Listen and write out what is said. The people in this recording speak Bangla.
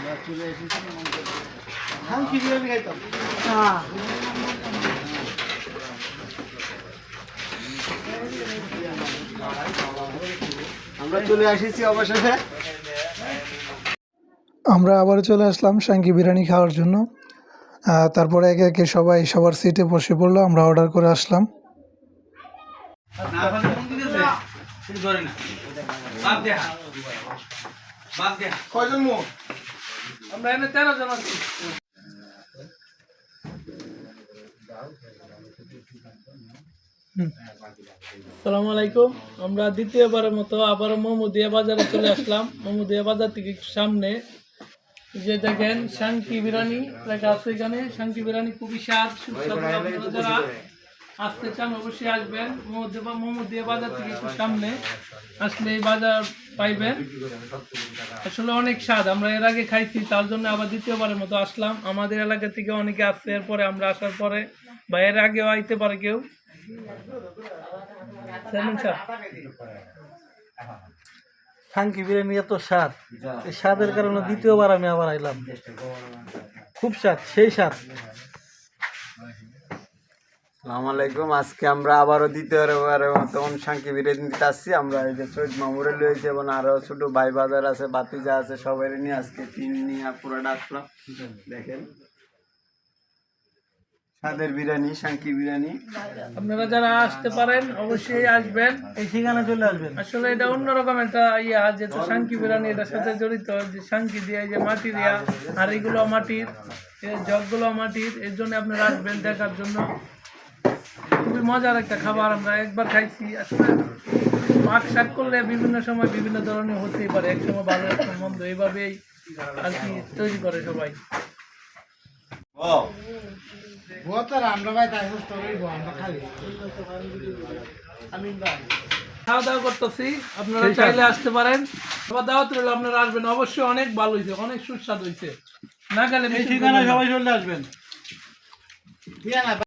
আমরা চলে এসেছি অবশেষে। আমরা আবার চলে আসলাম শাঙ্কি বিরিয়ানি খাওয়ার জন্য। তারপরে একে একে সবাই সবার সিটে বসে পড়লো, আমরা অর্ডার করে আসলাম। আমরা এনে 13 জন আছি। আসসালামু আলাইকুম। আমরা দ্বিতীয়বারের মতো আবার মোহাম্মদিয়া বাজারে চলে আসলাম। মোহাম্মদিয়া বাজার থেকে একটু সামনে যে দেখেন শাঙ্কি বিরিয়ানি লেখা আছে এখানে। শাঙ্কি বিরিয়ানি খুবই স্বাদ সুস্বাদু। আপনারা যারা আসতে চান অবশ্যই আসবেন। মোহাম্মদিয়া বাজার থেকে একটু সামনে আসলে এই বাজার পাইবেন। আসলে অনেক স্বাদ। আমরা এর আগে খাইছি, তার জন্য আবার দ্বিতীয়বারের মতো আসলাম। আমাদের এলাকা থেকে অনেকে আসছে, এরপরে আমরা আসার পরে বা এর আগেও আইতে পারে কেউ। শাঙ্কি বিরিয়ানি এত স্বাদ, এই স্বাদের কারণে দ্বিতীয়বার আমি আবার আইলাম। খুব স্বাদ, সেই স্বাদ। আসসালামু আলাইকুম। আজকে আমরা আবারও দ্বিতীয়বারের মতন শাঙ্কি বিরিয়ানি নিতে আসছি। আমরা এই যে সৈয়দ মামুরে রয়েছে এবং আরও ছোটো ভাই বাজার আছে, বাতিজা আছে, সবাই নিয়ে আজকে টিম নিয়ে পুরোটা আসলাম। দেখেন স্বাদের বিরিয়ানি, শাঙ্কি বিরিয়ানি। আপনারা যারা আসতে পারেন অবশ্যই আসবেন, এই ঠিকানা চলে আসবেন। আসলে এটা অন্যরকম একটা ইয়া, যেহেতু শাঙ্কি বিরিয়ানি এটার সাথে জড়িত, যে শাঙ্কি দিয়ে যে মাটির ইয়া, আর এইগুলো মাটির, জগগুলো মাটির, এর জন্য আপনারা আসবেন দেখার জন্য। খুবই মজার একটা খাবার, আমরা একবার খাইছি। আসলে পাক শাক করলে বিভিন্ন সময় বিভিন্ন ধরনের হতেই পারে, এক সময় ভালো এক সময় মন্দ, এইভাবেই আর কি তৈরি করে সবাই। খাওয়া দাওয়া করতেছি, আপনারা চাইলে আসতে পারেন। সবার দাওয়াত রইল, আপনারা আসবেন অবশ্যই। অনেক ভালো হয়েছে, অনেক সুস্বাদু হয়েছে। না গেলে এই ঠিকানায় সবাই চলে আসবেন।